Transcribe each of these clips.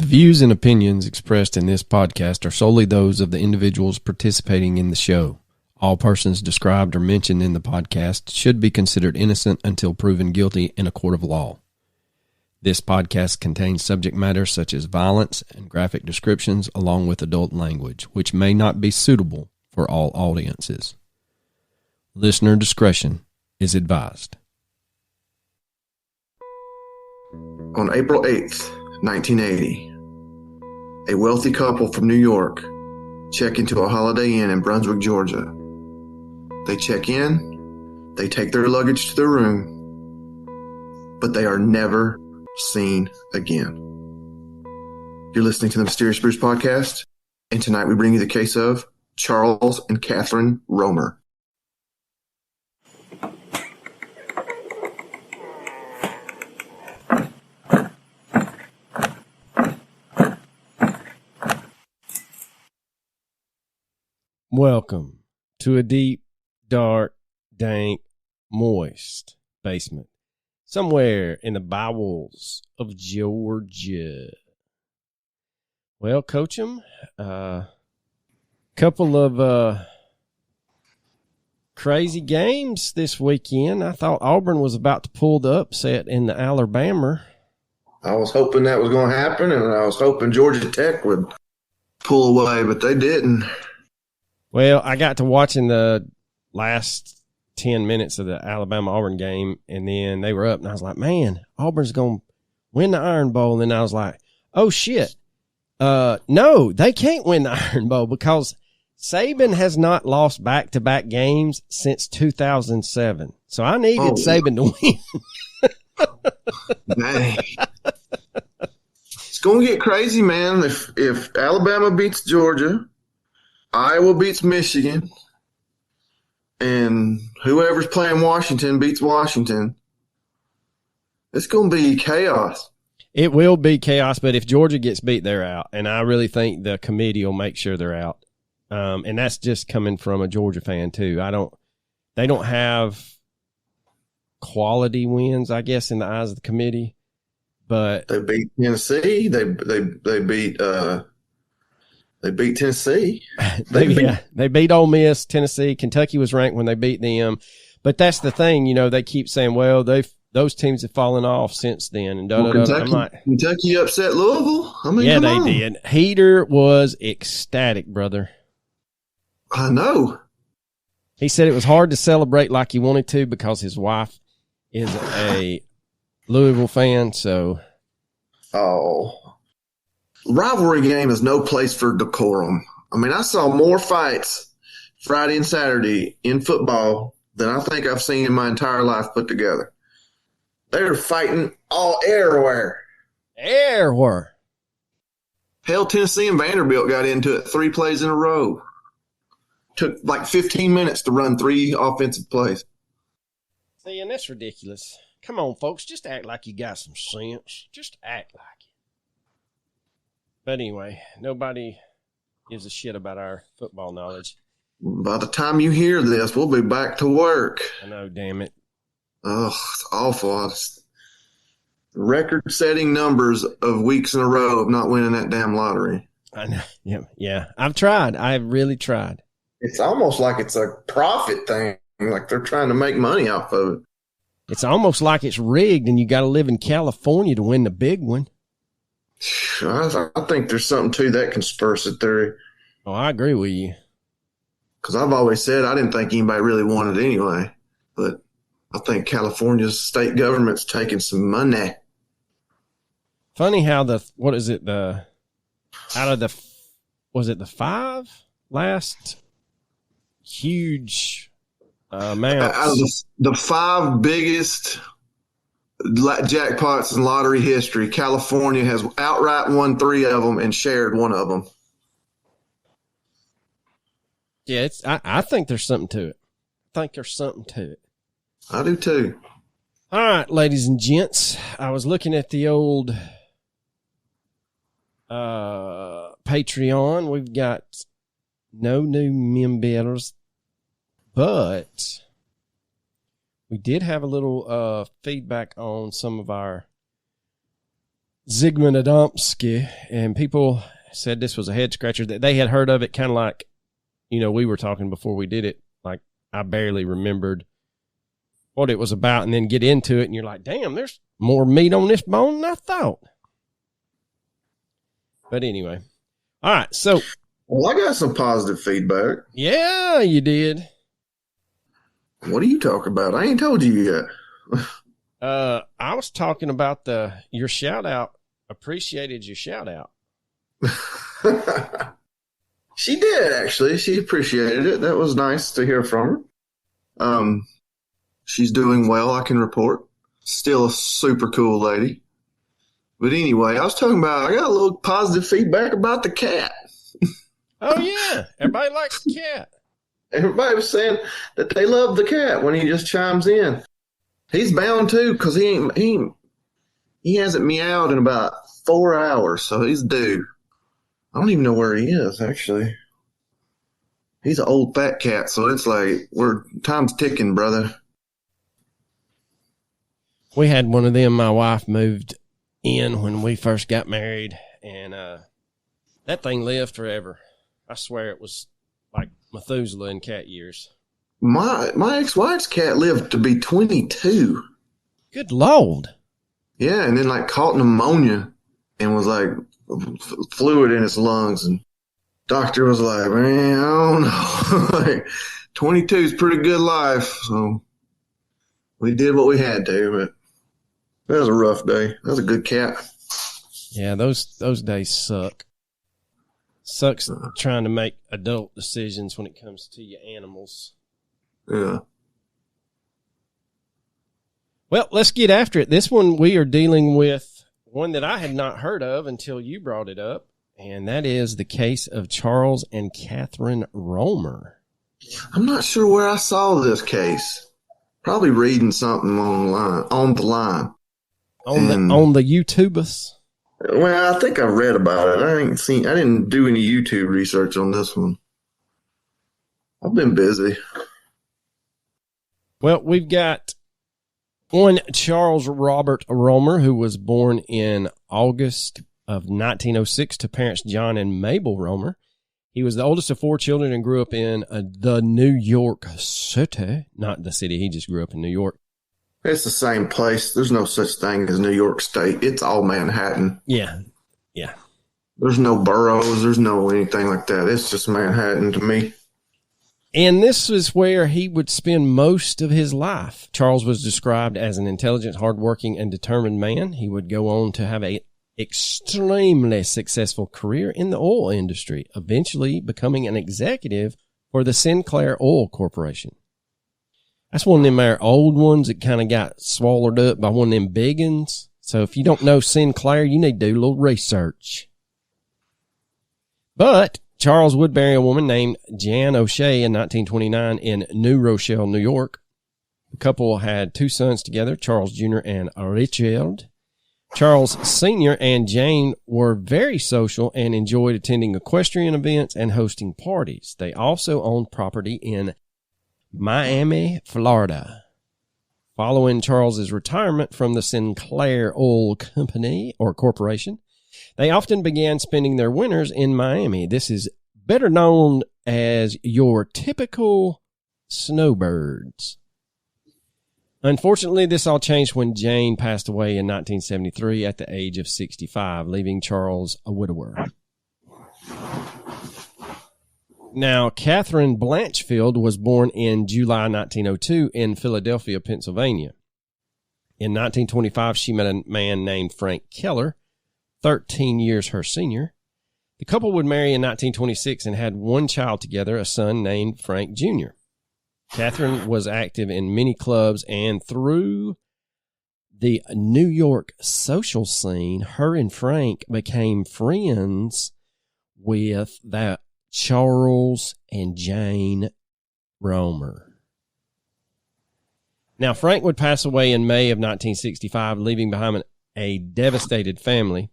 views and opinions expressed in this podcast are solely those of the individuals participating in the show. All persons described or mentioned in the podcast should be considered innocent until proven guilty in a court of law. This podcast contains subject matter such as violence and graphic descriptions along with adult language, which may not be suitable for all audiences. Listener discretion is advised. On April 8th, 1980, a wealthy couple from New York check into a Holiday Inn in Brunswick, Georgia. They check in, they take their luggage to their room, but they are never seen again. You're listening to the Mysterious Bruce podcast, and tonight we bring you the case of Charles and Catherine Romer. Welcome to a deep, dark, dank, moist basement somewhere in the bowels of Georgia. Well, Coachum, couple of crazy games this weekend. I thought Auburn was about to pull the upset in the Alabama. I was hoping that was going to happen, and I was hoping Georgia Tech would pull away, but they didn't. Well, I got to watching the last 10 minutes of the Alabama-Auburn game, and then they were up, and I was like, man, Auburn's going to win the Iron Bowl. And then I was like, oh, shit. No, they can't win the Iron Bowl because Saban has not lost back-to-back games since 2007. So I needed Saban to win. Dang. It's going to get crazy, man. If Alabama beats Georgia, Iowa beats Michigan, and whoever's playing Washington beats Washington, it's going to be chaos. It will be chaos, but if Georgia gets beat, they're out. And I really think the committee will make sure they're out. And that's just coming from a Georgia fan, too. They don't have quality wins, I guess, in the eyes of the committee. But they beat Tennessee. They beat Tennessee. They beat Ole Miss, Tennessee. Kentucky was ranked when they beat them. But that's the thing, they keep saying, well, those teams have fallen off since then. And Kentucky upset Louisville? Yeah, they did. Heater was ecstatic, brother. I know. He said it was hard to celebrate like he wanted to because his wife is a Louisville fan, so. Oh. Rivalry game is no place for decorum. I saw more fights Friday and Saturday in football than I think I've seen in my entire life put together. They were fighting everywhere. Everywhere. Hell, Tennessee and Vanderbilt got into it 3 plays in a row. Took like 15 minutes to run 3 offensive plays. See, and that's ridiculous. Come on, folks. Just act like you got some sense. Just act like it. But anyway, nobody gives a shit about our football knowledge. By the time you hear this, we'll be back to work. I know, damn it. Oh, it's awful. Record-setting numbers of weeks in a row of not winning that damn lottery. I know. Yeah. I've tried. I've really tried. It's almost like it's a profit thing. Like they're trying to make money off of it. It's almost like it's rigged and you got to live in California to win the big one. I think there's something to that conspiracy theory. Oh, I agree with you. Because I've always said I didn't think anybody really wanted it anyway. But I think California's state government's taking some money. Funny how out of the 5 last huge amounts? Out of the 5 biggest jackpots in lottery history, California has outright won 3 of them and shared 1 of them. Yeah, I think there's something to it. I do too. All right, ladies and gents, I was looking at the old Patreon. We've got no new members, but we did have a little feedback on some of our Zygmunt Adamski, and people said this was a head scratcher, that they had heard of it kind of like, we were talking before we did it, like I barely remembered what it was about, and then get into it and you're like, damn, there's more meat on this bone than I thought. But anyway. All right. So. Well, I got some positive feedback. Yeah, you did. What are you talking about? I ain't told you yet. I was talking about your shout out. Appreciated your shout out. She did, actually. She appreciated it. That was nice to hear from her. She's doing well, I can report. Still a super cool lady. But anyway, I got a little positive feedback about the cat. Oh, yeah. Everybody likes the cat. Everybody was saying that they love the cat when he just chimes in. He's bound to, because he hasn't meowed in about 4 hours, so he's due. I don't even know where he is, actually. He's an old fat cat, so it's like time's ticking, brother. We had one of them. My wife moved in when we first got married, and that thing lived forever. I swear it was like Methuselah in cat years. My ex-wife's cat lived to be 22. Good Lord. Yeah, and then caught pneumonia and was fluid in its lungs, and doctor was like, man, I don't know. 22 is pretty good life, so we did what we had to, but that was a rough day. That was a good cat. Yeah, those days suck. Sucks trying to make adult decisions when it comes to your animals. Yeah. Well, let's get after it. This one we are dealing with one that I had not heard of until you brought it up, and that is the case of Charles and Catherine Romer. I'm not sure where I saw this case. Probably reading something on the line. On the YouTubers. Well, I think I read about it. I didn't do any YouTube research on this one. I've been busy. Well, we've got one Charles Robert Romer, who was born in August of 1906 to parents John and Mabel Romer. He was the oldest of 4 children and grew up in the New York City. Not the city, he just grew up in New York. It's the same place. There's no such thing as New York State. It's all Manhattan. Yeah. There's no boroughs. There's no anything like that. It's just Manhattan to me. And this is where he would spend most of his life. Charles was described as an intelligent, hardworking, and determined man. He would go on to have an extremely successful career in the oil industry, eventually becoming an executive for the Sinclair Oil Corporation. That's one of them there old ones that kind of got swallowed up by one of them big ones. So if you don't know Sinclair, you need to do a little research. But Charles would marry a woman named Jan O'Shea in 1929 in New Rochelle, New York. The couple had 2 sons together, Charles Jr. and Richard. Charles Sr. and Jane were very social and enjoyed attending equestrian events and hosting parties. They also owned property in Miami, Florida. Following Charles's retirement from the Sinclair Oil Company or Corporation, they often began spending their winters in Miami. This is better known as your typical snowbirds. Unfortunately, this all changed when Jane passed away in 1973 at the age of 65, leaving Charles a widower. Now, Catherine Blanchfield was born in July 1902 in Philadelphia, Pennsylvania. In 1925, she met a man named Frank Keller, 13 years her senior. The couple would marry in 1926 and had 1 child together, a son named Frank Jr. Catherine was active in many clubs, and through the New York social scene, her and Frank became friends with that Charles and Jane Romer. Now, Frank would pass away in May of 1965, leaving behind a devastated family.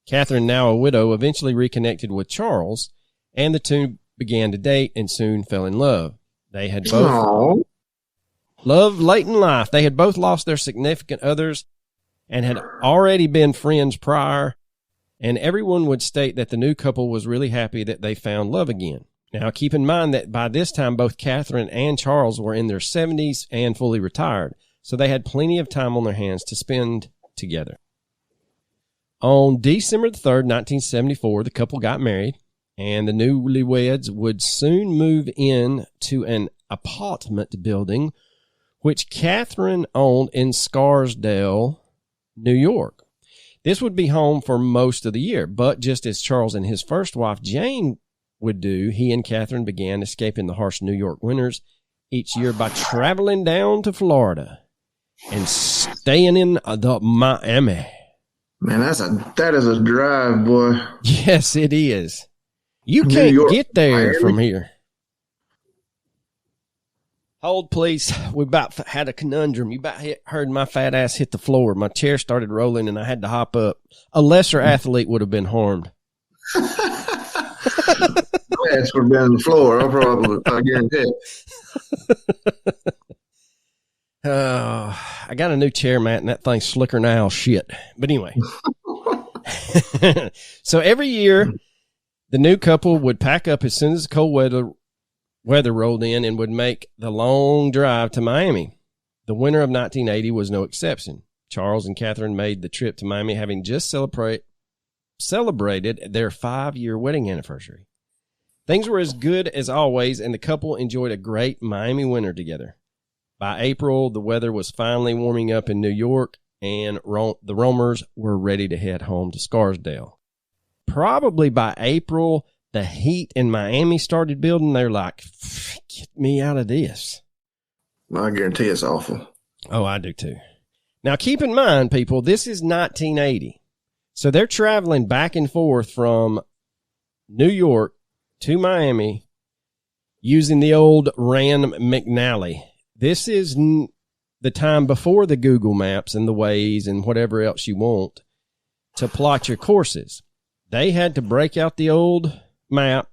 Catherine, now a widow, eventually reconnected with Charles, and the two began to date and soon fell in love. They had both loved late in life. They had both lost their significant others and had already been friends prior, and everyone would state that the new couple was really happy that they found love again. Now, keep in mind that by this time, both Catherine and Charles were in their 70s and fully retired, so they had plenty of time on their hands to spend together. On December 3rd, 1974, the couple got married, and the newlyweds would soon move in to an apartment building which Catherine owned in Scarsdale, New York. This would be home for most of the year, but just as Charles and his first wife, Jane, would do, he and Catherine began escaping the harsh New York winters each year by traveling down to Florida and staying in the Miami. Man, that is a drive, boy. Yes, it is. You can't get there Miami from here. Hold, please. We about had a conundrum. You about heard my fat ass hit the floor. My chair started rolling, and I had to hop up. A lesser athlete would have been harmed. My ass would have been on the floor. I guarantee it. I got a new chair, Matt, and that thing's slicker now. Shit. But anyway. So every year, the new couple would pack up as soon as the cold weather rolled in and would make the long drive to Miami. The winter of 1980 was no exception. Charles and Catherine made the trip to Miami, having just celebrated their 5-year wedding anniversary. Things were as good as always, and the couple enjoyed a great Miami winter together. By April, the weather was finally warming up in New York, and the Romers were ready to head home to Scarsdale. Probably by April, the heat in Miami started building. They're like, get me out of this. I guarantee it's awful. Oh, I do too. Now, keep in mind, people, this is 1980. So they're traveling back and forth from New York to Miami using the old Rand McNally. This is the time before the Google Maps and the Waze and whatever else you want to plot your courses. They had to break out the old map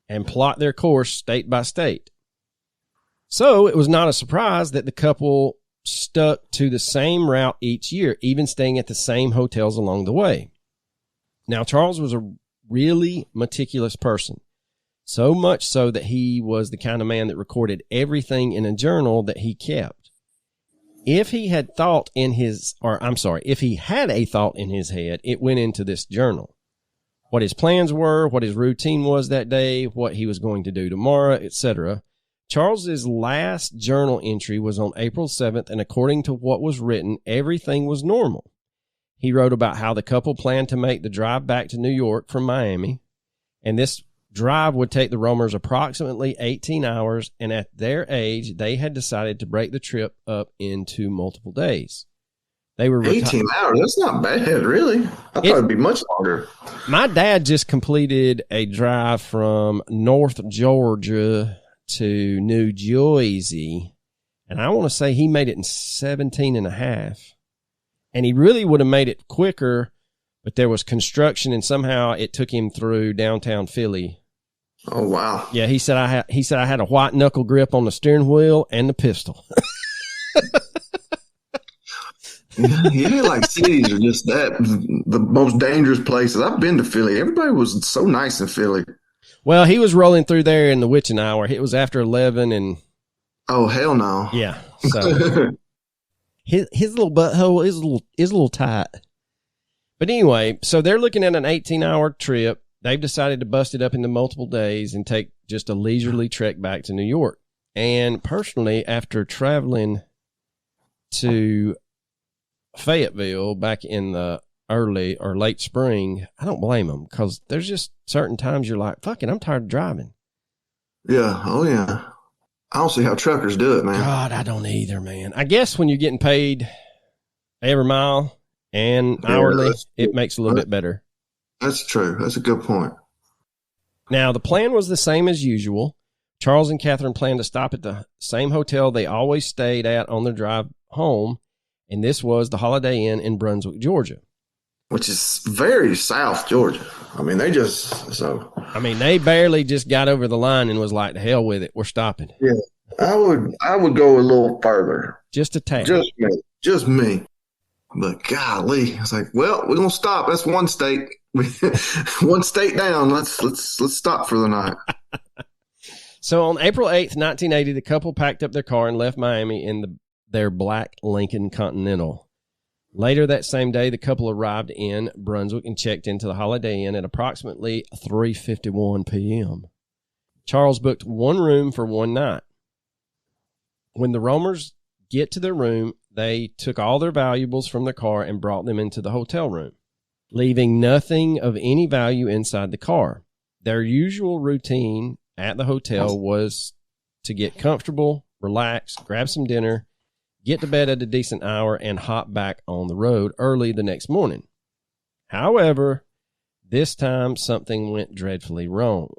and plot their course state by state. So it was not a surprise that the couple stuck to the same route each year, even staying at the same hotels along the way. Now, Charles was a really meticulous person, so much so that he was the kind of man that recorded everything in a journal that he kept. If he had a thought in his head, it went into this journal. What his plans were, what his routine was that day, what he was going to do tomorrow, etc. Charles's last journal entry was on April 7th, and according to what was written, everything was normal. He wrote about how the couple planned to make the drive back to New York from Miami, and this drive would take the Romers approximately 18 hours, and at their age, they had decided to break the trip up into multiple days. They were 18 hours? That's not bad, really. I thought it'd be much longer. My dad just completed a drive from North Georgia to New Jersey, and I want to say he made it in 17 and a half. And he really would have made it quicker, but there was construction, and somehow it took him through downtown Philly. Oh, wow. Yeah, he said I had a white knuckle grip on the steering wheel and the pistol. Yeah, like cities are just the most dangerous places. I've been to Philly. Everybody was so nice in Philly. Well, he was rolling through there in the witching hour. It was after 11, and oh, hell no. Yeah, so his little butthole is a little tight. But anyway, so they're looking at an 18-hour trip. They've decided to bust it up into multiple days and take just a leisurely trek back to New York. And personally, after traveling to Fayetteville back in the early or late spring, I don't blame them, because there's just certain times you're like, fuck it, I'm tired of driving. Yeah. Oh, yeah. I don't see how truckers do it, man. God, I don't either, man. I guess when you're getting paid every mile and hourly, it makes it a little bit better. That's true. That's a good point. Now, the plan was the same as usual. Charles and Catherine planned to stop at the same hotel they always stayed at on their drive home, and this was the Holiday Inn in Brunswick, Georgia. Which is very South Georgia. I mean, they barely just got over the line and was like, the hell with it, we're stopping. Yeah, I would go a little further. Just a tad. Just me. But golly, I was like, well, we're gonna stop. That's one state, one state down. Let's stop for the night. So on April 8th, 1980, the couple packed up their car and left Miami in their black Lincoln Continental. Later that same day, the couple arrived in Brunswick and checked into the Holiday Inn at approximately 3:51 p.m. Charles booked one room for one night. When the Romers get to their room, they took all their valuables from their car and brought them into the hotel room, leaving nothing of any value inside the car. Their usual routine at the hotel was to get comfortable, relax, grab some dinner, get to bed at a decent hour, and hop back on the road early the next morning. However, this time something went dreadfully wrong.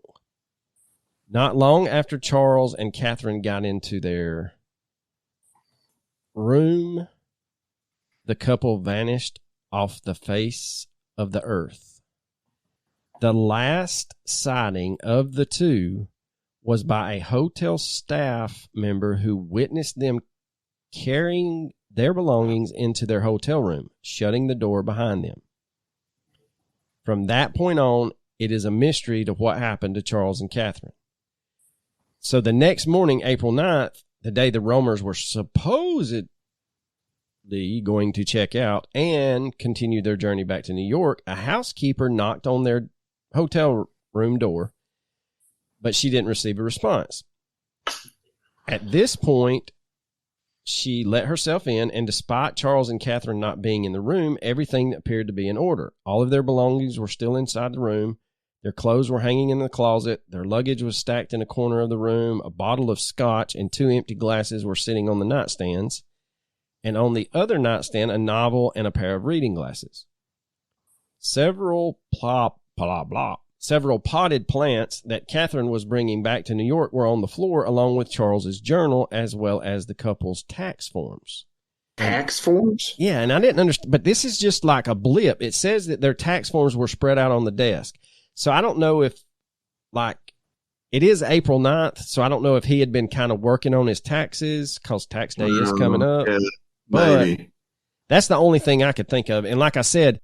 Not long after Charles and Catherine got into their room, the couple vanished off the face of the earth. The last sighting of the two was by a hotel staff member who witnessed them carrying their belongings into their hotel room, shutting the door behind them. From that point on, it is a mystery to what happened to Charles and Catherine. So the next morning, April 9th, the day the Romers were supposedly going to check out and continue their journey back to New York, a housekeeper knocked on their hotel room door, but she didn't receive a response. At this point, she let herself in, and despite Charles and Catherine not being in the room, everything appeared to be in order. All of their belongings were still inside the room. Their clothes were hanging in the closet. Their luggage was stacked in a corner of the room. A bottle of scotch and 2 empty glasses were sitting on the nightstands. And on the other nightstand, a novel and a pair of reading glasses. Several potted plants that Catherine was bringing back to New York were on the floor, along with Charles's journal, as well as the couple's tax forms. Tax forms? Yeah, and I didn't understand, but this is just like a blip. It says that their tax forms were spread out on the desk. So I don't know if, like, it is April 9th, so I don't know if he had been kind of working on his taxes because tax day is coming up. Yeah, but maybe. That's the only thing I could think of. And like I said,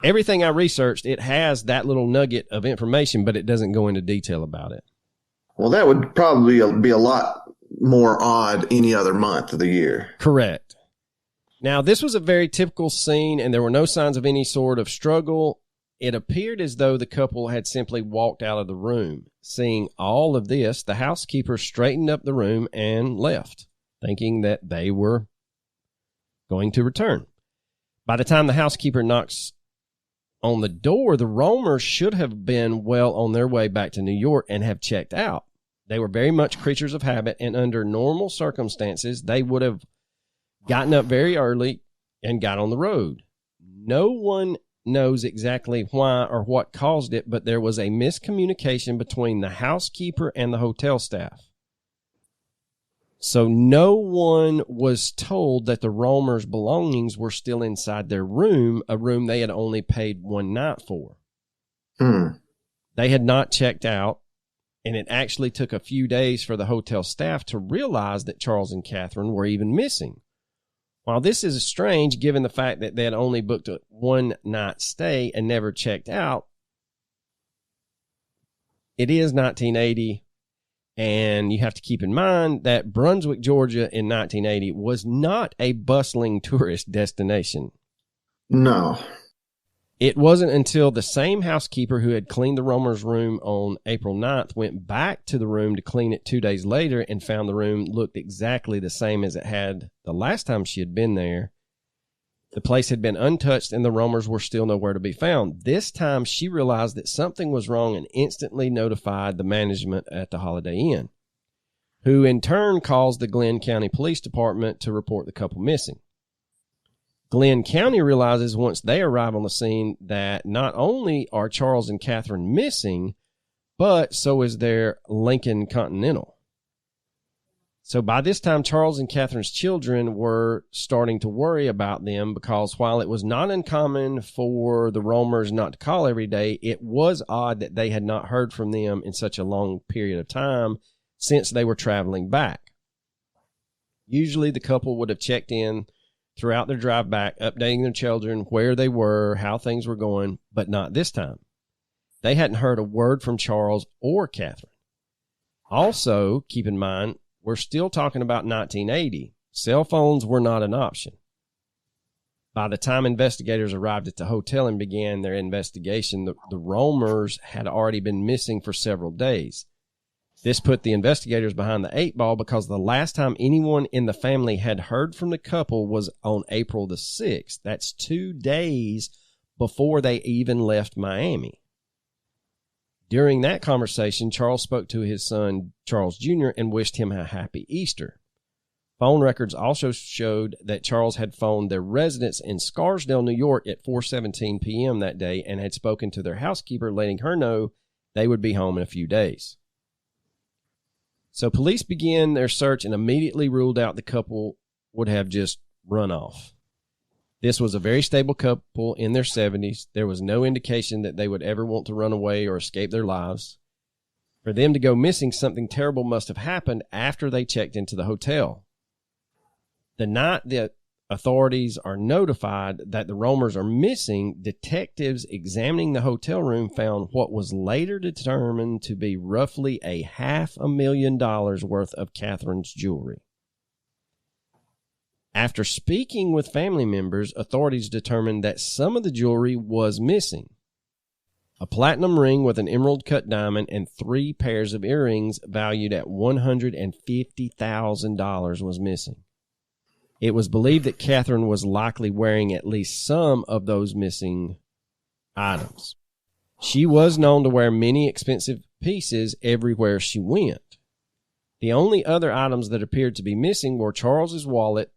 everything I researched, it has that little nugget of information, but it doesn't go into detail about it. Well, that would probably be a lot more odd any other month of the year. Correct. Now, this was a very typical scene, and there were no signs of any sort of struggle. It appeared as though the couple had simply walked out of the room. Seeing all of this, the housekeeper straightened up the room and left, thinking that they were going to return. By the time the housekeeper knocks on the door, the Romers should have been well on their way back to New York and have checked out. They were very much creatures of habit, and under normal circumstances, they would have gotten up very early and got on the road. No one knows exactly why or what caused it, but there was a miscommunication between the housekeeper and the hotel staff. So no one was told that the Romers' belongings were still inside their room, a room they had only paid one night for. They had not checked out, and it actually took a few days for the hotel staff to realize that Charles and Catherine were even missing. While this is strange, given the fact that they had only booked a one-night stay and never checked out, it is 1980, and you have to keep in mind that Brunswick, Georgia in 1980 was not a bustling tourist destination. No. It wasn't until the same housekeeper who had cleaned the Romers' room on April 9th went back to the room to clean it 2 days later and found the room looked exactly the same as it had the last time she had been there. The place had been untouched and the Romers were still nowhere to be found. This time she realized that something was wrong and instantly notified the management at the Holiday Inn, who in turn calls the Glenn County Police Department to report the couple missing. Glenn County realizes once they arrive on the scene that not only are Charles and Catherine missing, but so is their Lincoln Continental. So by this time, Charles and Catherine's children were starting to worry about them because while it was not uncommon for the Romers not to call every day, it was odd that they had not heard from them in such a long period of time since they were traveling back. Usually the couple would have checked in throughout their drive back, updating their children where they were, how things were going, but not this time. They hadn't heard a word from Charles or Catherine. Also, keep in mind, we're still talking about 1980. Cell phones were not an option. By the time investigators arrived at the hotel and began their investigation, the Roemers had already been missing for several days. This put the investigators behind the 8 ball because the last time anyone in the family had heard from the couple was on April the 6th. That's 2 days before they even left Miami. During that conversation, Charles spoke to his son, Charles Jr., and wished him a happy Easter. Phone records also showed that Charles had phoned their residence in Scarsdale, New York at 4:17 p.m. that day and had spoken to their housekeeper, letting her know they would be home in a few days. So police began their search and immediately ruled out the couple would have just run off. This was a very stable couple in their 70s. There was no indication that they would ever want to run away or escape their lives. For them to go missing, something terrible must have happened after they checked into the hotel. The night that authorities are notified that the Roemers are missing, detectives examining the hotel room found what was later determined to be roughly $500,000 worth of Catherine's jewelry. After speaking with family members, authorities determined that some of the jewelry was missing. A platinum ring with an emerald-cut diamond and 3 pairs of earrings valued at $150,000 was missing. It was believed that Catherine was likely wearing at least some of those missing items. She was known to wear many expensive pieces everywhere she went. The only other items that appeared to be missing were Charles's wallet,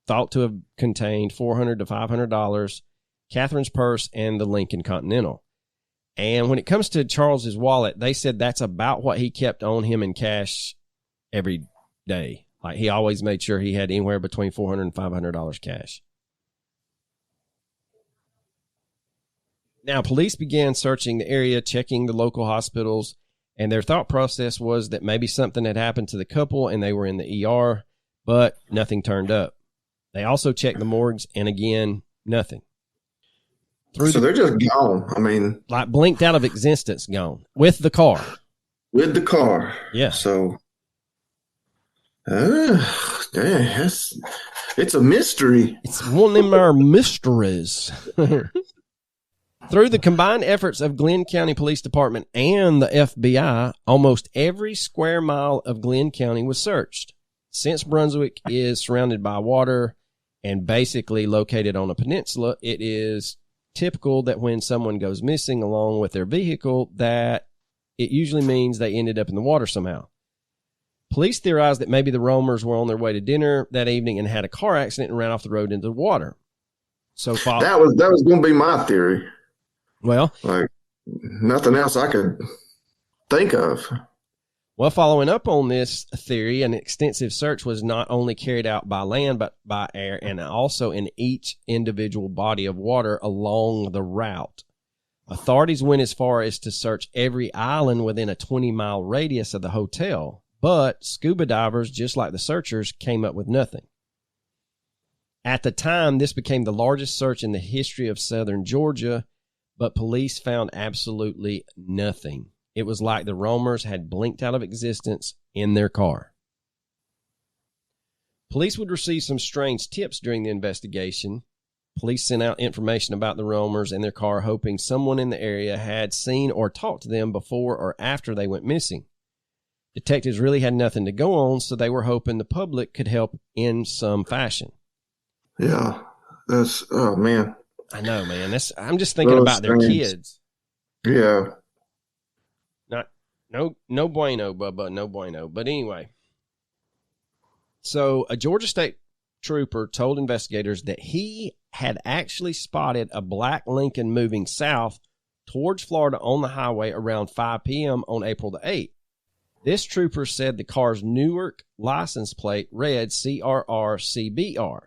thought to have contained $400 to $500, Catherine's purse, and the Lincoln Continental. And when it comes to Charles's wallet, they said that's about what he kept on him in cash every day. Like, he always made sure he had anywhere between $400 and $500 cash. Now, police began searching the area, checking the local hospitals, and their thought process was that maybe something had happened to the couple and they were in the ER, but nothing turned up. They also checked the morgues, and again, nothing. So they're just gone. I mean, like blinked out of existence, gone with the car. With the car. Yeah. So, dang, it's a mystery. It's one of our mysteries. Through the combined efforts of Glenn County Police Department and the FBI, almost every square mile of Glenn County was searched. Since Brunswick is surrounded by water and basically located on a peninsula, it is typical that when someone goes missing along with their vehicle, that it usually means they ended up in the water somehow. Police theorized that maybe the Roemers were on their way to dinner that evening and had a car accident and ran off the road into the water. So that was going to be my theory. Well, like nothing else I could think of. Well, following up on this theory, an extensive search was not only carried out by land, but by air, and also in each individual body of water along the route. Authorities went as far as to search every island within a 20-mile radius of the hotel, but scuba divers, just like the searchers, came up with nothing. At the time, this became the largest search in the history of southern Georgia, but police found absolutely nothing. It was like the Roemers had blinked out of existence in their car. Police would receive some strange tips during the investigation. Police sent out information about the Roemers and their car, hoping someone in the area had seen or talked to them before or after they went missing. Detectives really had nothing to go on, so they were hoping the public could help in some fashion. Yeah, oh man. I know, man. I'm just thinking about their kids. Yeah. No bueno, Bubba, no bueno. But anyway, so a Georgia State trooper told investigators that he had actually spotted a black Lincoln moving south towards Florida on the highway around 5 p.m. on April the 8th. This trooper said the car's Newark license plate read CRRCBR.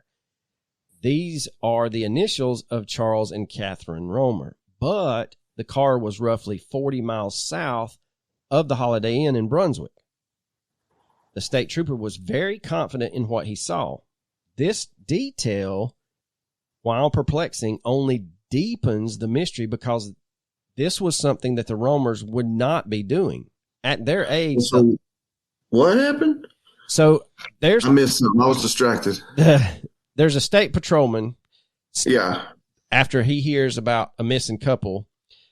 These are the initials of Charles and Catherine Roemer, but the car was roughly 40 miles south of the Holiday Inn in Brunswick. The state trooper was very confident in what he saw. this detail, while perplexing, only deepens the mystery because this was something that the Romers would not be doing at their age. So what happened? So I missed something. I was distracted. There's a state patrolman. Yeah. After he hears about a missing couple,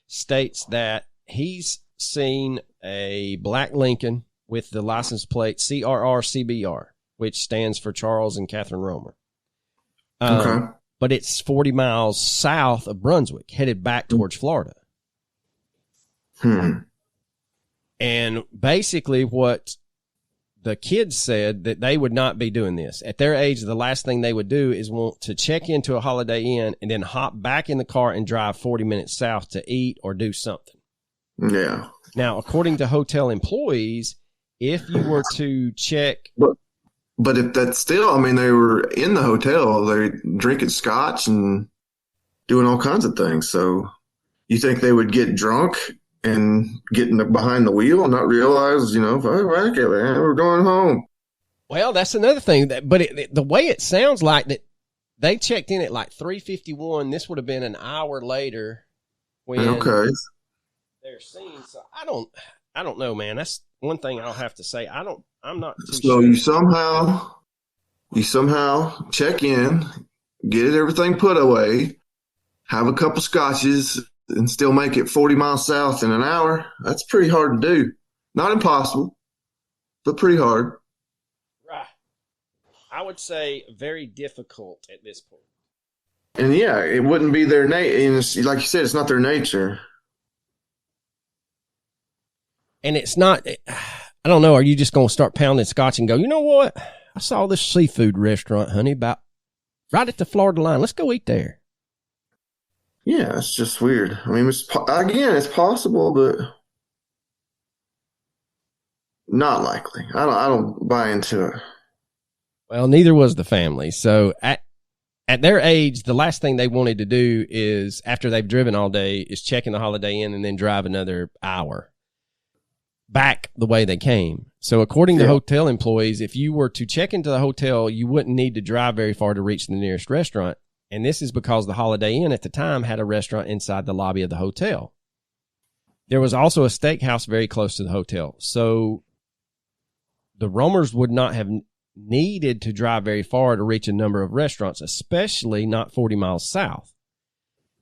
states that he's seen a black Lincoln with the license plate CRRCBR, which stands for Charles and Catherine Romer. Okay. But it's 40 miles south of Brunswick, headed back towards Florida. And basically what the kids said that they would not be doing this. At their age, the last thing they would do is want to check into a Holiday Inn and then hop back in the car and drive 40 minutes south to eat or do something. Yeah. Now, according to hotel employees, if you were to check... But if that's still, I mean, they were in the hotel, they drinking scotch and doing all kinds of things. So you think they would get drunk and get behind the wheel and not realize, we're going home. Well, that's another thing. But the way it sounds like that they checked in at like 3:51. This would have been an hour later when they're seen. So I don't know, man. That's one thing I'll have to say. I'm not too sure. So you somehow check in, get everything put away, have a couple scotches, and still make it 40 miles south in an hour. That's pretty hard to do. Not impossible, but pretty hard. Right. I would say very difficult at this point. And yeah, it wouldn't be their nature. Like you said, it's not their nature. And it's not, I don't know, are you just going to start pounding scotch and go, you know what? I saw this seafood restaurant, honey, about right at the Florida line. Let's go eat there. Yeah, it's just weird. I mean, it's possible, but not likely. I don't buy into it. Well, neither was the family. So at their age, the last thing they wanted to do is, after they've driven all day, is check in the Holiday Inn and then drive another hour back the way they came. So according to hotel employees, if you were to check into the hotel, you wouldn't need to drive very far to reach the nearest restaurant. And this is because the Holiday Inn at the time had a restaurant inside the lobby of the hotel. There was also a steakhouse very close to the hotel. So the Romers would not have needed to drive very far to reach a number of restaurants, especially not 40 miles south.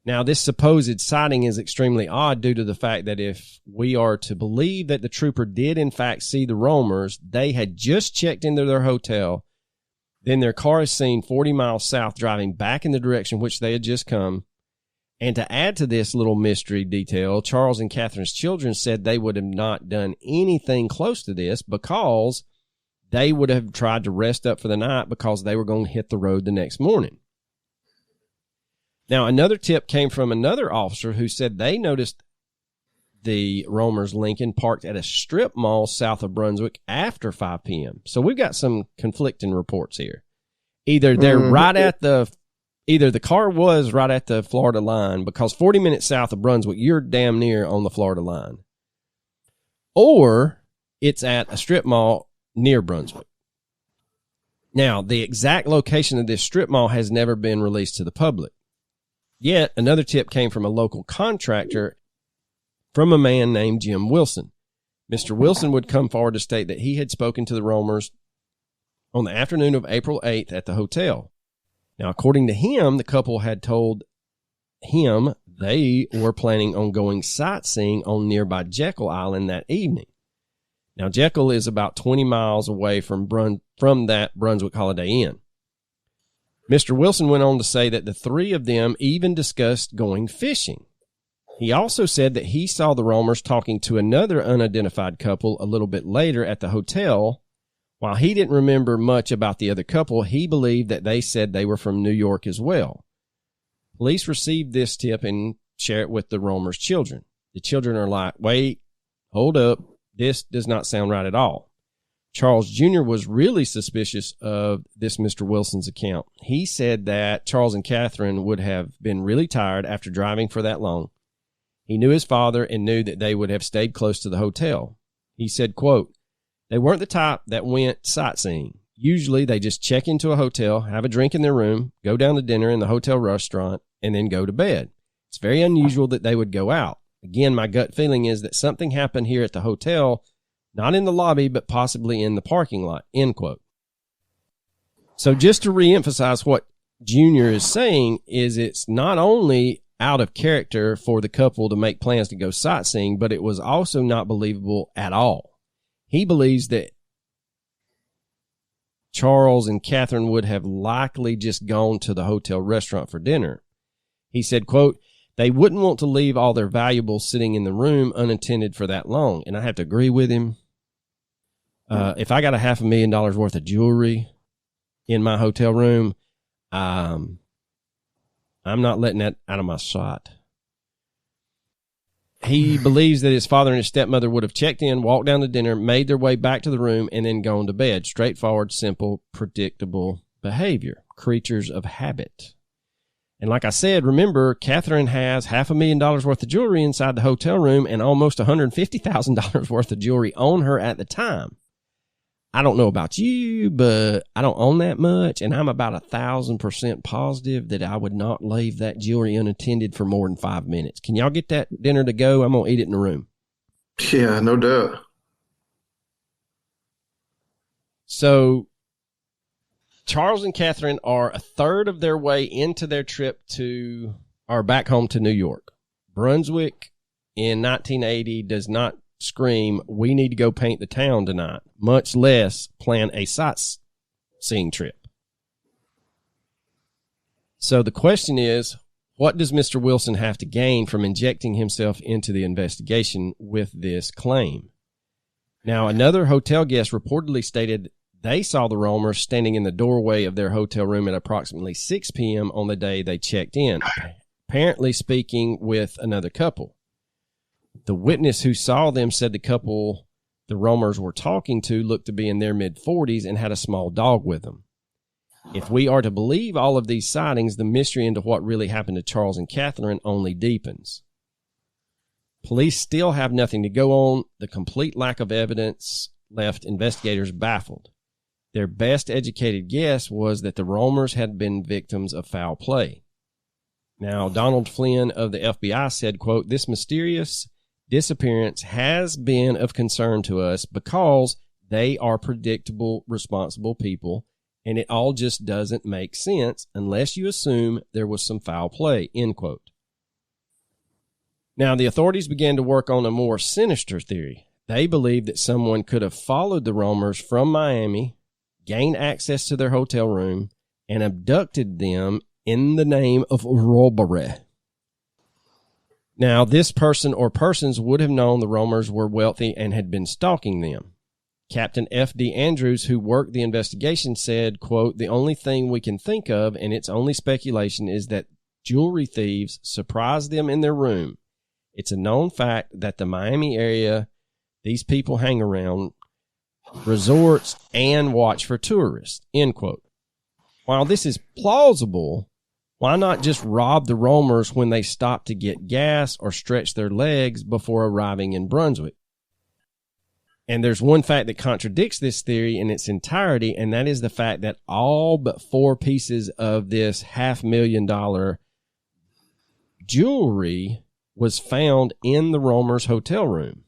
Now, this supposed sighting is extremely odd due to the fact that if we are to believe that the trooper did in fact see the Romers, they had just checked into their hotel. Then their car is seen 40 miles south driving back in the direction which they had just come. And to add to this little mystery detail, Charles and Catherine's children said they would have not done anything close to this because they would have tried to rest up for the night because they were going to hit the road the next morning. Now, another tip came from another officer who said they noticed the Romer's Lincoln parked at a strip mall south of Brunswick after 5 p.m. So we've got some conflicting reports here. Either they're either the car was right at the Florida line, because 40 minutes south of Brunswick, you're damn near on the Florida line, or it's at a strip mall near Brunswick. Now, the exact location of this strip mall has never been released to the public. Yet, another tip came from a local contractor from a man named Jim Wilson. Mr. Wilson would come forward to state that he had spoken to the Romers on the afternoon of April 8th at the hotel. Now, according to him, the couple had told him they were planning on going sightseeing on nearby Jekyll Island that evening. Now, Jekyll is about 20 miles away from that Brunswick Holiday Inn. Mr. Wilson went on to say that the three of them even discussed going fishing. He also said that he saw the Romers talking to another unidentified couple a little bit later at the hotel. While he didn't remember much about the other couple, he believed that they said they were from New York as well. Police received this tip and share it with the Romers' children. The children are like, wait, hold up. This does not sound right at all. Charles Jr. was really suspicious of this Mr. Wilson's account. He said that Charles and Catherine would have been really tired after driving for that long. He knew his father and knew that they would have stayed close to the hotel. He said, quote, "They weren't the type that went sightseeing. Usually they just check into a hotel, have a drink in their room, go down to dinner in the hotel restaurant, and then go to bed. It's very unusual that they would go out. Again, my gut feeling is that something happened here at the hotel, not in the lobby, but possibly in the parking lot, end quote. So just to reemphasize what Junior is saying is it's not only out of character for the couple to make plans to go sightseeing, but it was also not believable at all. He believes that Charles and Catherine would have likely just gone to the hotel restaurant for dinner. He said, quote, they wouldn't want to leave all their valuables sitting in the room unattended for that long. And I have to agree with him. If I got $500,000 worth of jewelry in my hotel room, I'm not letting that out of my sight. He believes that his father and his stepmother would have checked in, walked down to dinner, made their way back to the room, and then gone to bed. Straightforward, simple, predictable behavior. Creatures of habit. And like I said, remember, Catherine has $500,000 worth of jewelry inside the hotel room and almost $150,000 worth of jewelry on her at the time. I don't know about you, but I don't own that much, and I'm about 1,000% positive that I would not leave that jewelry unattended for more than 5 minutes. Can y'all get that dinner to go? I'm going to eat it in the room. Yeah, no doubt. So Charles and Catherine are a third of their way into their trip back home to New York. Brunswick in 1980 does not scream, we need to go paint the town tonight, much less plan a sightseeing trip. So the question is, what does Mr. Wilson have to gain from injecting himself into the investigation with this claim? Now, another hotel guest reportedly stated they saw the Roemers standing in the doorway of their hotel room at approximately 6 p.m. on the day they checked in, apparently speaking with another couple. The witness who saw them said the couple the Roemers were talking to looked to be in their mid-40s and had a small dog with them. If we are to believe all of these sightings, the mystery into what really happened to Charles and Catherine only deepens. Police still have nothing to go on. The complete lack of evidence left investigators baffled. Their best educated guess was that the Roemers had been victims of foul play. Now, Donald Flynn of the FBI said, quote, this mysterious disappearance has been of concern to us because they are predictable, responsible people, and it all just doesn't make sense unless you assume there was some foul play, end quote. Now, the authorities began to work on a more sinister theory. They believed that someone could have followed the Roemers from Miami, gained access to their hotel room, and abducted them in the name of robbery. Now, this person or persons would have known the Roemers were wealthy and had been stalking them. Captain F.D. Andrews, who worked the investigation, said, quote, the only thing we can think of, and it's only speculation, is that jewelry thieves surprised them in their room. It's a known fact that the Miami area, these people hang around resorts and watch for tourists, end quote. While this is plausible, why not just rob the Roemers when they stop to get gas or stretch their legs before arriving in Brunswick? And there's one fact that contradicts this theory in its entirety, and that is the fact that all but 4 pieces of this $500,000 jewelry was found in the Roemers' hotel room.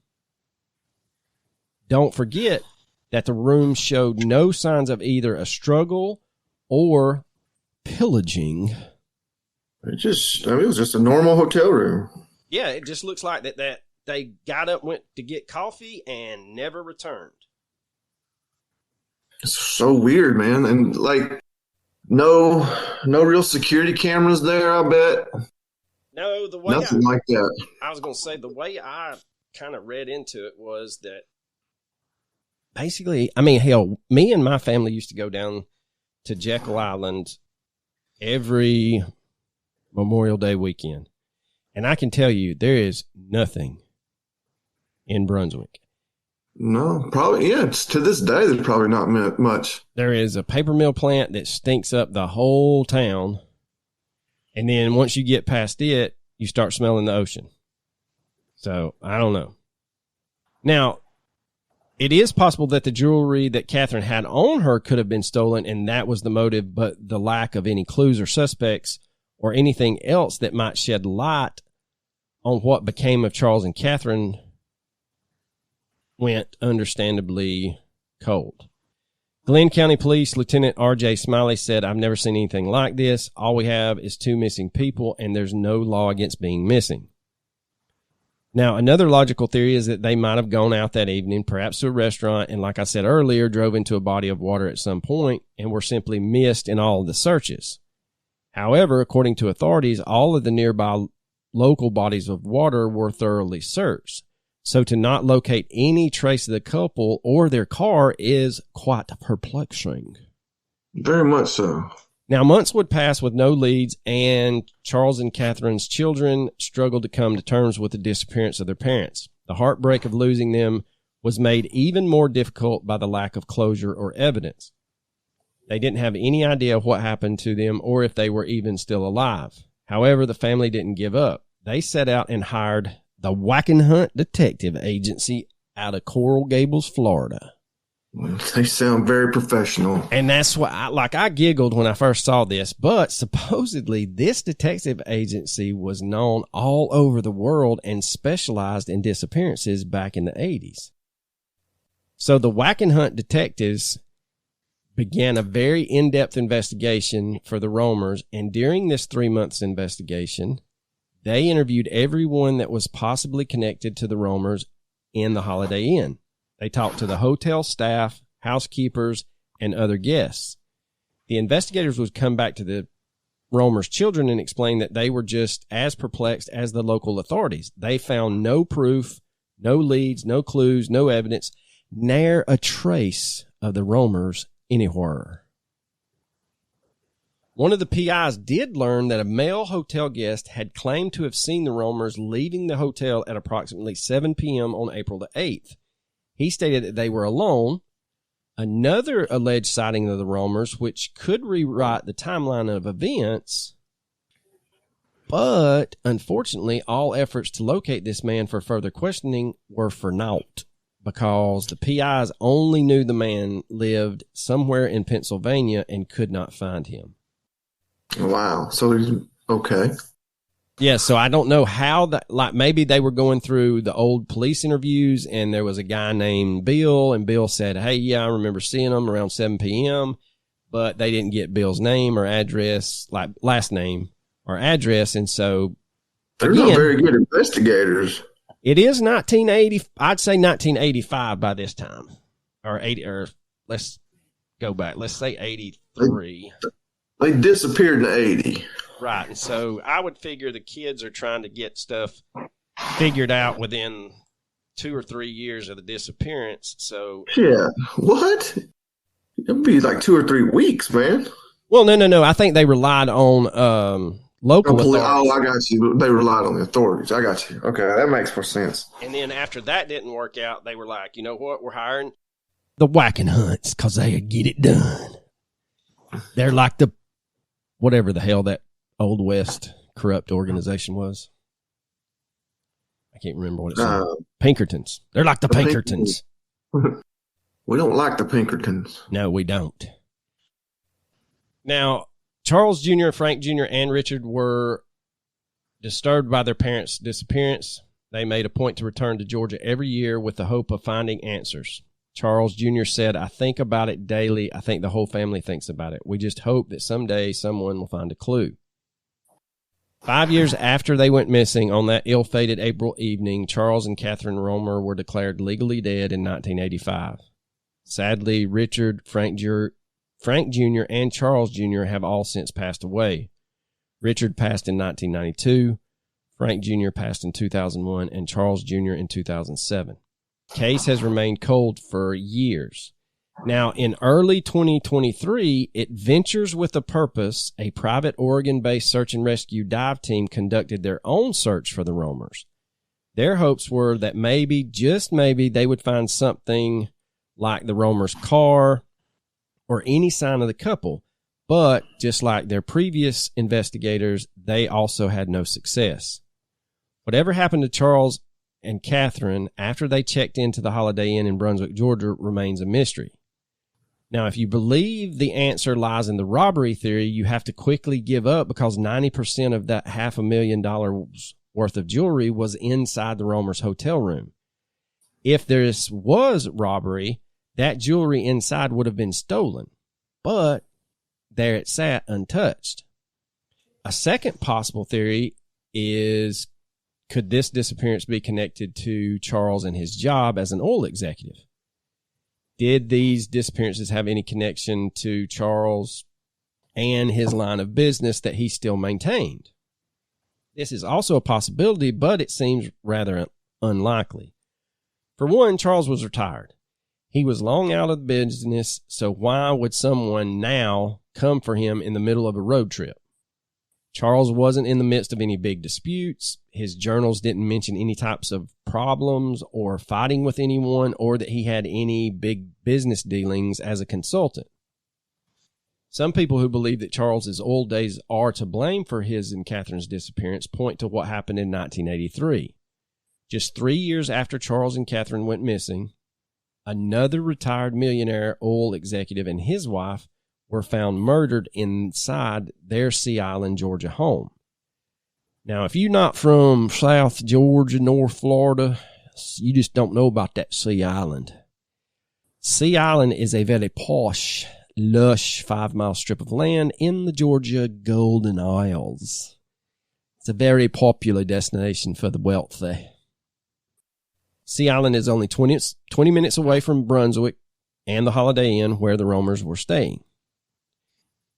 Don't forget that the room showed no signs of either a struggle or pillaging. It was just a normal hotel room. Yeah, it just looks like that they got up, went to get coffee, and never returned. It's so weird, man. And like, no real security cameras there, I bet. No, the way nothing like that. I was going to say, the way I kind of read into it was that basically, I mean, hell, me and my family used to go down to Jekyll Island every Memorial Day weekend. And I can tell you, there is nothing in Brunswick. No, probably, yeah. To this day, there's probably not much. There is a paper mill plant that stinks up the whole town. And then once you get past it, you start smelling the ocean. So, I don't know. Now, It is possible that the jewelry that Catherine had on her could have been stolen, and that was the motive, but the lack of any clues or suspects or anything else that might shed light on what became of Charles and Catherine went understandably cold. Glenn County Police Lieutenant R.J. Smiley said, "I've never seen anything like this. All we have is 2 missing people, and there's no law against being missing." Now, another logical theory is that they might have gone out that evening, perhaps to a restaurant, and like I said earlier, drove into a body of water at some point and were simply missed in all of the searches. However, according to authorities, all of the nearby local bodies of water were thoroughly searched. So to not locate any trace of the couple or their car is quite perplexing. Very much so. Now, months would pass with no leads, and Charles and Catherine's children struggled to come to terms with the disappearance of their parents. The heartbreak of losing them was made even more difficult by the lack of closure or evidence. They didn't have any idea what happened to them or if they were even still alive. However, the family didn't give up. They set out and hired the Whack and Hunt Detective Agency out of Coral Gables, Florida. They sound very professional. And that's what I giggled when I first saw this, but supposedly this detective agency was known all over the world and specialized in disappearances back in the 80s. So the Whack and Hunt detectives began a very in-depth investigation for the Roamers, and during this 3 months investigation, they interviewed everyone that was possibly connected to the Roamers in the Holiday Inn. They talked to the hotel staff, housekeepers, and other guests. The investigators would come back to the Roamers' children and explain that they were just as perplexed as the local authorities. They found no proof, no leads, no clues, no evidence, ne'er a trace of the Roamers anywhere. One of the PIs did learn that a male hotel guest had claimed to have seen the Roamers leaving the hotel at approximately 7 p.m. on April the 8th. He stated that they were alone. Another alleged sighting of the Roamers, which could rewrite the timeline of events, but unfortunately, all efforts to locate this man for further questioning were for naught, because the PIs only knew the man lived somewhere in Pennsylvania and could not find him. Wow. So he's okay. Yeah, so I don't know how that, like maybe they were going through the old police interviews and there was a guy named Bill, and Bill said, "Hey, yeah, I remember seeing him around 7 p.m., but they didn't get Bill's name or address, like last name or address." And so they're not very good investigators. It is 1980. I'd say 1985 by this time, or 80, or let's go back. Let's say 83. They disappeared in 80. Right. And so I would figure the kids are trying to get stuff figured out within 2 or 3 years of the disappearance. So yeah. What? It'd be like 2 or 3 weeks, man. Well, no. I think they relied on local authorities. Oh, I got you. They relied on the authorities. I got you. Okay, that makes more sense. And then after that didn't work out, they were like, you know what? We're hiring the Whack and Hunts because they get it done. They're like the whatever the hell that Old West corrupt organization was. I can't remember what it's Pinkertons. They're like the Pinkertons. We don't like the Pinkertons. No, we don't. Now, Charles Jr., Frank Jr., and Richard were disturbed by their parents' disappearance. They made a point to return to Georgia every year with the hope of finding answers. Charles Jr. said, "I think about it daily. I think the whole family thinks about it. We just hope that someday someone will find a clue." 5 years after they went missing on that ill-fated April evening, Charles and Catherine Romer were declared legally dead in 1985. Sadly, Richard, Frank Jr., and Charles Jr. have all since passed away. Richard passed in 1992, Frank Jr. passed in 2001, and Charles Jr. in 2007. Case has remained cold for years. Now, in early 2023, Adventures with a Purpose, a private Oregon-based search and rescue dive team, conducted their own search for the Roamers. Their hopes were that maybe, just maybe, they would find something like the Roamers' car or any sign of the couple. But just like their previous investigators, they also had no success. Whatever happened to Charles and Catherine after they checked into the Holiday Inn in Brunswick, Georgia, remains a mystery. Now, if you believe the answer lies in the robbery theory, you have to quickly give up because 90% of that $500,000 worth of jewelry was inside the Romer's hotel room. If this was robbery, that jewelry inside would have been stolen, but there it sat untouched. A second possible theory is, could this disappearance be connected to Charles and his job as an oil executive? Did these disappearances have any connection to Charles and his line of business that he still maintained? This is also a possibility, but it seems rather unlikely. For one, Charles was retired. He was long out of the business, so why would someone now come for him in the middle of a road trip? Charles wasn't in the midst of any big disputes. His journals didn't mention any types of problems or fighting with anyone, or that he had any big business dealings as a consultant. Some people who believe that Charles's oil days are to blame for his and Catherine's disappearance point to what happened in 1983. Just 3 years after Charles and Catherine went missing, another retired millionaire oil executive and his wife were found murdered inside their Sea Island, Georgia home. Now, if you're not from South Georgia, North Florida, you just don't know about that Sea Island. Sea Island is a very posh, lush 5-mile strip of land in the Georgia Golden Isles. It's a very popular destination for the wealthy. Sea Island is only 20 minutes away from Brunswick and the Holiday Inn where the Romers were staying.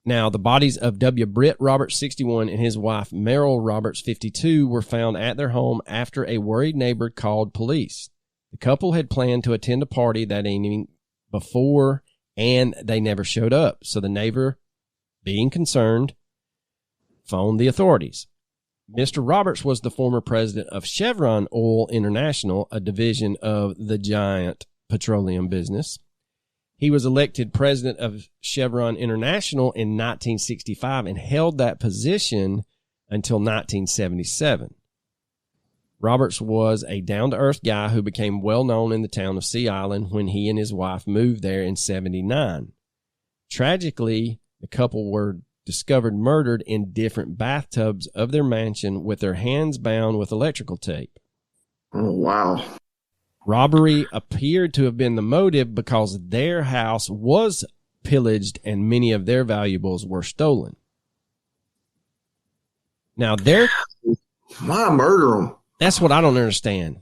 Now, the bodies of W. Britt Roberts, 61, and his wife, Merrill Roberts, 52, were found at their home after a worried neighbor called police. The couple had planned to attend a party that evening before, and they never showed up. So the neighbor, being concerned, phoned the authorities. Mr. Roberts was the former president of Chevron Oil International, a division of the giant petroleum business. He was elected president of Chevron International in 1965 and held that position until 1977. Roberts was a down-to-earth guy who became well-known in the town of Sea Island when he and his wife moved there in 79. Tragically, the couple were discovered murdered in different bathtubs of their mansion with their hands bound with electrical tape. Oh, wow. Robbery appeared to have been the motive because their house was pillaged and many of their valuables were stolen. Now, why murder them? That's what I don't understand.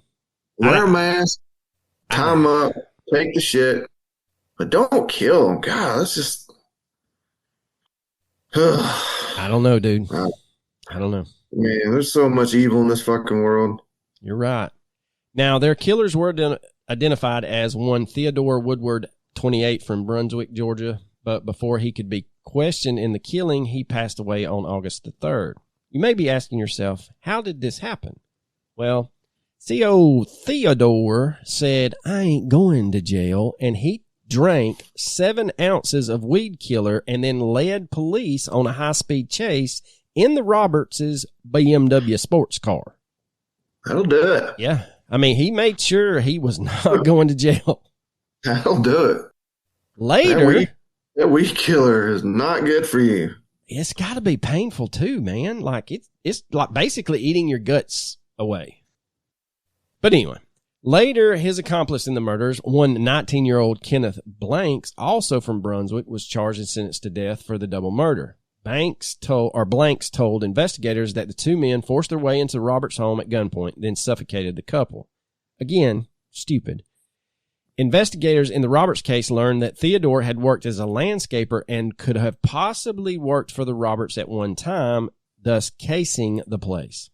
Wear a mask, tie them up, take the shit, but don't kill them. God, that's just... I don't know, dude. I don't know. Man, there's so much evil in this fucking world. You're right. Now, their killers were identified as one Theodore Woodward, 28, from Brunswick, Georgia, but before he could be questioned in the killing, he passed away on August the 3rd. You may be asking yourself, how did this happen? Well, Theodore said, I ain't going to jail, and he drank 7 ounces of weed killer and then led police on a high-speed chase in the Roberts' BMW sports car. That'll do it. Yeah. I mean, he made sure he was not going to jail. That'll do it. Later. That weed killer is not good for you. It's got to be painful too, man. Like it's like basically eating your guts away. But anyway, later his accomplice in the murders, one 19-year-old Kenneth Blanks, also from Brunswick, was charged and sentenced to death for the double murder. Blanks told investigators that the two men forced their way into Robert's home at gunpoint, then suffocated the couple. Again, stupid. Investigators in the Roberts case learned that Theodore had worked as a landscaper and could have possibly worked for the Roberts at one time, thus casing the place.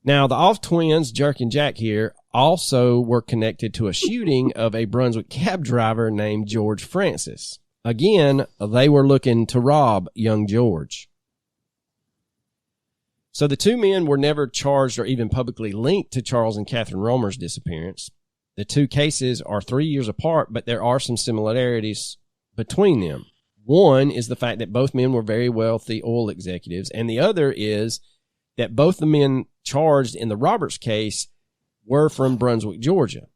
Now, the Off twins, Jerk and Jack here, also were connected to a shooting of a Brunswick cab driver named George Francis. Again, they were looking to rob young George. So the two men were never charged or even publicly linked to Charles and Catherine Romer's disappearance. The two cases are 3 years apart, but there are some similarities between them. One is the fact that both men were very wealthy oil executives, and the other is that both the men charged in the Roberts case were from Brunswick, Georgia,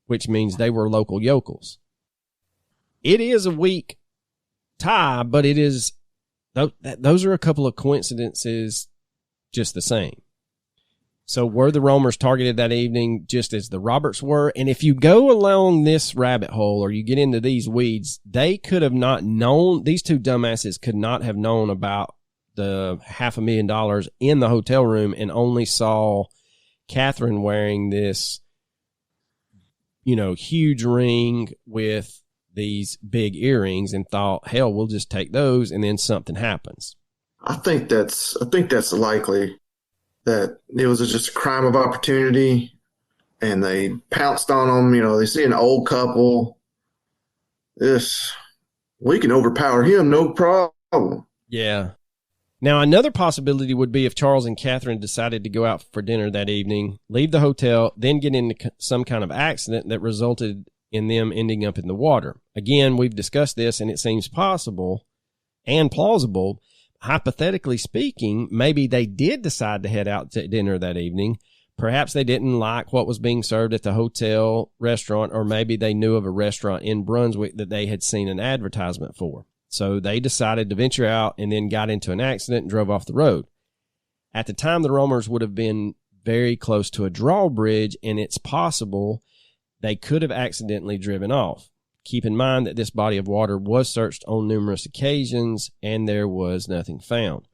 which means they were local yokels. It is a weak tie, but it is, those are a couple of coincidences just the same. So were the Romers targeted that evening just as the Roberts were? And if you go along this rabbit hole or you get into these weeds, they could have not known, these two dumbasses could not have known about the $500,000 in the hotel room and only saw Catherine wearing this, huge ring with these big earrings and thought, hell, we'll just take those, and then something happens. I think that's likely that it was just a crime of opportunity and they pounced on them. They see an old couple. We can overpower him, no problem. Yeah. Now, another possibility would be if Charles and Catherine decided to go out for dinner that evening, leave the hotel, then get into some kind of accident that resulted in them ending up in the water. Again, we've discussed this, and it seems possible and plausible. Hypothetically speaking, maybe they did decide to head out to dinner that evening. Perhaps they didn't like what was being served at the hotel restaurant, or maybe they knew of a restaurant in Brunswick that they had seen an advertisement for. So they decided to venture out and then got into an accident and drove off the road. At the time, the Romers would have been very close to a drawbridge, and it's possible they could have accidentally driven off. Keep in mind that this body of water was searched on numerous occasions, and there was nothing found.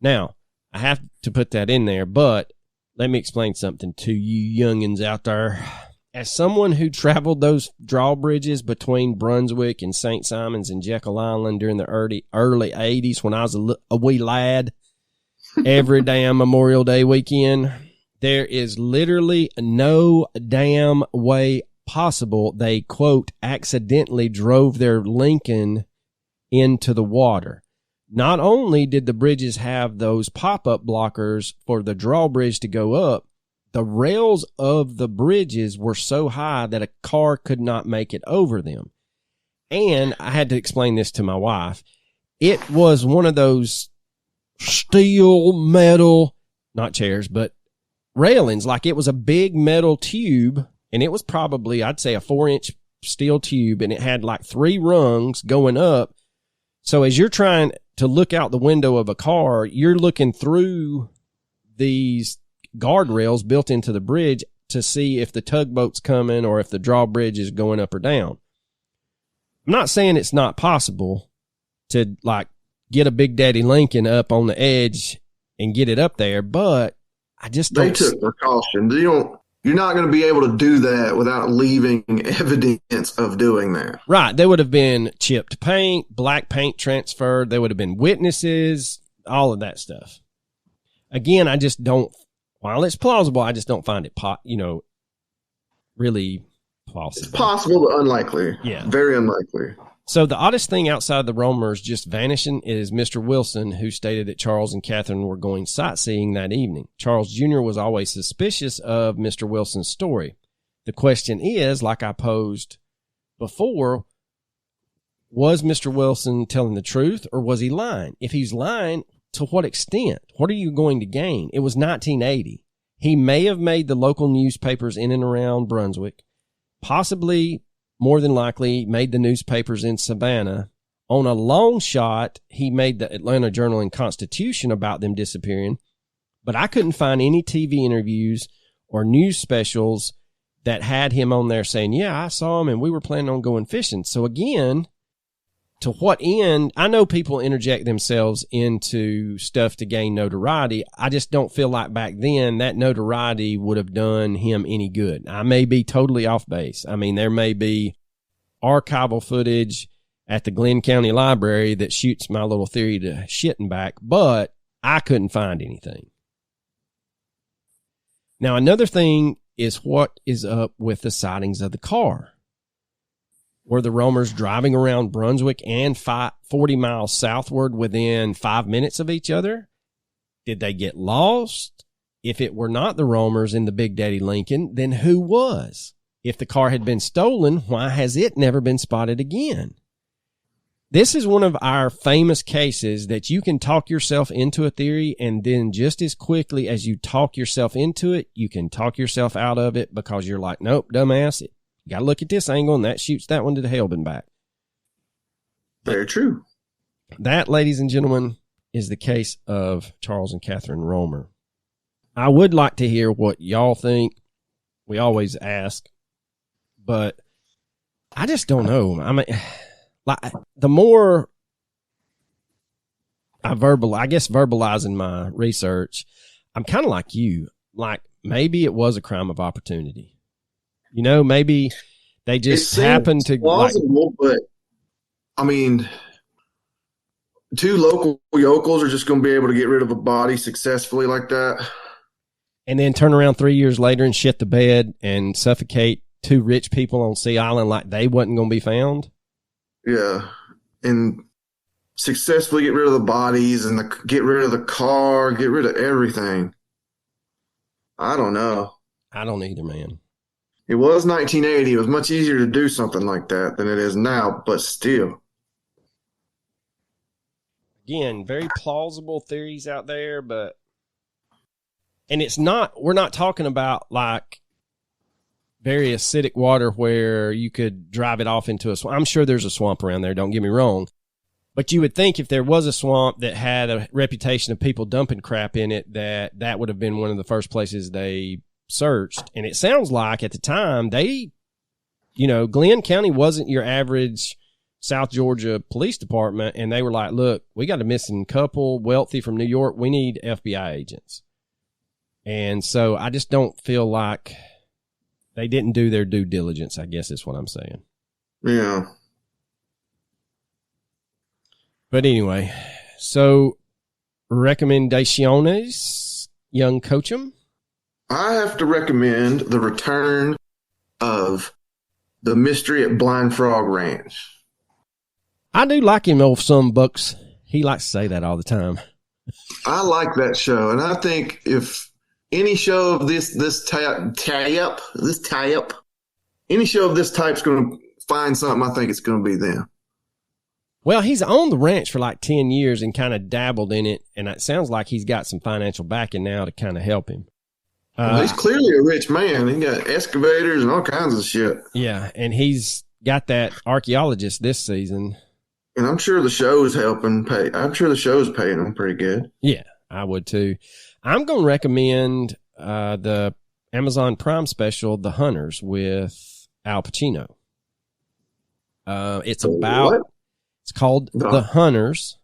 Now, I have to put that in there, but let me explain something to you youngins out there. As someone who traveled those drawbridges between Brunswick and St. Simons and Jekyll Island during the early 80s when I was a wee lad, every damn Memorial Day weekend, there is literally no damn way possible they, quote, accidentally drove their Lincoln into the water. Not only did the bridges have those pop-up blockers for the drawbridge to go up, the rails of the bridges were so high that a car could not make it over them. And I had to explain this to my wife. It was one of those steel, metal, not chairs, but railings. Like it was a big metal tube, and it was probably, I'd say, a 4-inch steel tube, and it had like 3 rungs going up. So as you're trying to look out the window of a car, you're looking through these guardrails built into the bridge to see if the tugboat's coming or if the drawbridge is going up or down. I'm not saying it's not possible to like get a Big Daddy Lincoln up on the edge and get it up there, but I just don't. They took precaution. You're not going to be able to do that without leaving evidence of doing that. Right. There would have been chipped paint, black paint transferred. There would have been witnesses, all of that stuff. Again, I just don't. While it's plausible, I just don't find it, really plausible. It's possible, but unlikely. Yeah. Very unlikely. So the oddest thing outside the Romers just vanishing is Mr. Wilson, who stated that Charles and Catherine were going sightseeing that evening. Charles Jr. was always suspicious of Mr. Wilson's story. The question is, like I posed before, was Mr. Wilson telling the truth or was he lying? If he's lying, to what extent? What are you going to gain? It was 1980. He may have made the local newspapers in and around Brunswick, possibly, more than likely, made the newspapers in Savannah. On a long shot, he made the Atlanta Journal and Constitution about them disappearing, but I couldn't find any TV interviews or news specials that had him on there saying, yeah, I saw him and we were planning on going fishing. So again, to what end? I know people interject themselves into stuff to gain notoriety. I just don't feel like back then that notoriety would have done him any good. I may be totally off base. I mean, there may be archival footage at the Glenn County Library that shoots my little theory to shit and back, but I couldn't find anything. Now, another thing is what is up with the sightings of the car. Were the Romers driving around Brunswick and 40 miles southward within 5 minutes of each other? Did they get lost? If it were not the Romers in the Big Daddy Lincoln, then who was? If the car had been stolen, why has it never been spotted again? This is one of our famous cases that you can talk yourself into a theory, and then just as quickly as you talk yourself into it, you can talk yourself out of it because you're like, nope, dumbass. You got to look at this angle, and that shoots that one to the hell and back. Very true. That, ladies and gentlemen, is the case of Charles and Catherine Romer. I would like to hear what y'all think. We always ask, but I just don't know. I mean, like, the more I verbalizing my research, I'm kind of like you. Like, maybe it was a crime of opportunity. You know, maybe they just happened to. Plausible, but I mean, two local yokels are just going to be able to get rid of a body successfully like that. And then turn around 3 years later and shit the bed and suffocate two rich people on Sea Island like they wasn't going to be found. Yeah. And successfully get rid of the bodies and get rid of the car, get rid of everything. I don't know. I don't either, man. It was 1980. It was much easier to do something like that than it is now, but still. Again, very plausible theories out there, but and we're not talking about like very acidic water where you could drive it off into a swamp. I'm sure there's a swamp around there, don't get me wrong. But you would think if there was a swamp that had a reputation of people dumping crap in it, that would have been one of the first places they searched. And it sounds like at the time Glenn County wasn't your average South Georgia police department. And they were like, look, we got a missing couple, wealthy from New York. We need FBI agents. And so I just don't feel like they didn't do their due diligence, I guess is what I'm saying. Yeah. But anyway, so recommendaciones, young Coachum? I have to recommend the return of The Mystery at Blind Frog Ranch. I do like him, old some bucks. He likes to say that all the time. I like that show, and I think if any show of this tie-up, any show of this type's going to find something, I think it's going to be them. Well, he's owned the ranch for like 10 years and kind of dabbled in it, and it sounds like he's got some financial backing now to kind of help him. Well, he's clearly a rich man. He got excavators and all kinds of shit. Yeah, and he's got that archaeologist this season. And I'm sure the show is helping pay. I'm sure the show's paying him pretty good. Yeah, I would too. I'm going to recommend the Amazon Prime special, The Hunters, with Al Pacino. It's called The Hunters,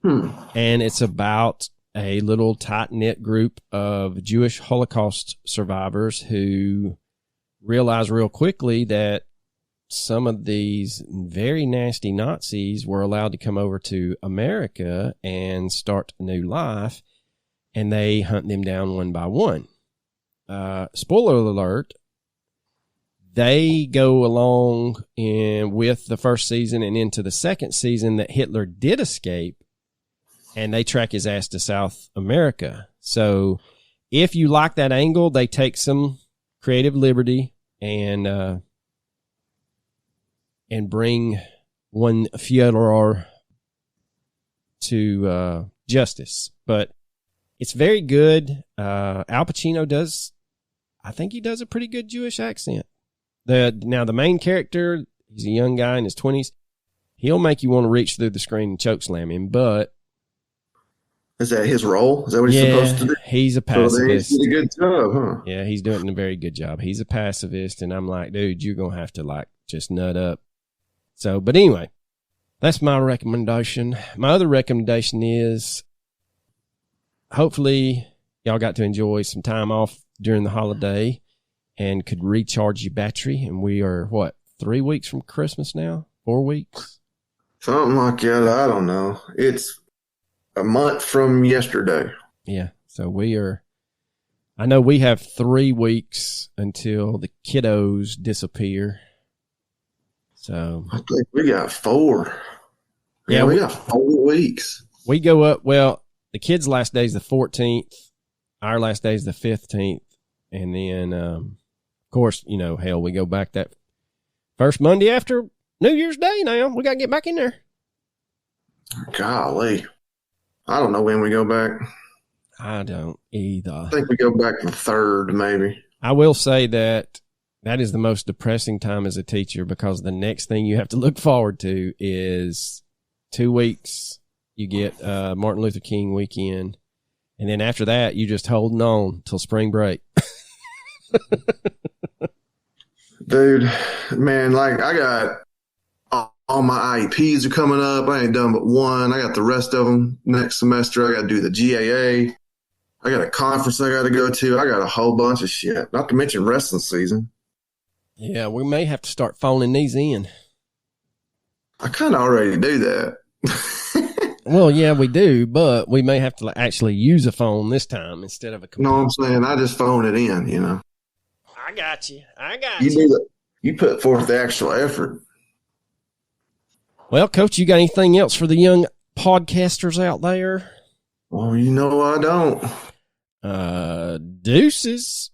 and it's about a little tight-knit group of Jewish Holocaust survivors who realize real quickly that some of these very nasty Nazis were allowed to come over to America and start a new life, and they hunt them down one by one. Spoiler alert, they go along with the first season and into the second season that Hitler did escape, and they track his ass to South America. So if you like that angle, they take some creative liberty and bring one Führer to justice. But it's very good. Al Pacino I think he does a pretty good Jewish accent. Now the main character, he's a young guy in his 20s. He'll make you want to reach through the screen and chokeslam him, but is that his role? Is that what he's supposed to do? He's a pacifist. So he did a good job, huh? Yeah, he's doing a very good job. He's a pacifist, and I'm like, dude, you're going to have to just nut up. So, but anyway, that's my recommendation. My other recommendation is hopefully y'all got to enjoy some time off during the holiday and could recharge your battery. And we are, 3 weeks from Christmas now? 4 weeks? Something like that. I don't know. It's a month from yesterday. Yeah. So I know we have 3 weeks until the kiddos disappear. So I think we got 4. Yeah, we got 4 weeks. We go up. Well, the kids' last day is the 14th. Our last day is the 15th. And then, of course, we go back that first Monday after New Year's Day now. We got to get back in there. Golly. I don't know when we go back. I don't either. I think we go back the 3rd, maybe. I will say that is the most depressing time as a teacher, because the next thing you have to look forward to is 2 weeks. You get Martin Luther King weekend. And then after that, you just holding on till spring break. Dude, man, like I got all my IEPs are coming up. I ain't done but one. I got the rest of them next semester. I got to do the GAA. I got a conference I got to go to. I got a whole bunch of shit, not to mention wrestling season. Yeah, we may have to start phoning these in. I kind of already do that. Well, yeah, we do, but we may have to actually use a phone this time instead of a computer. You know what I'm saying? I just phone it in, you know. I got you. You do that. You put forth the actual effort. Well, Coach, you got anything else for the young podcasters out there? Well, you know I don't. Deuces.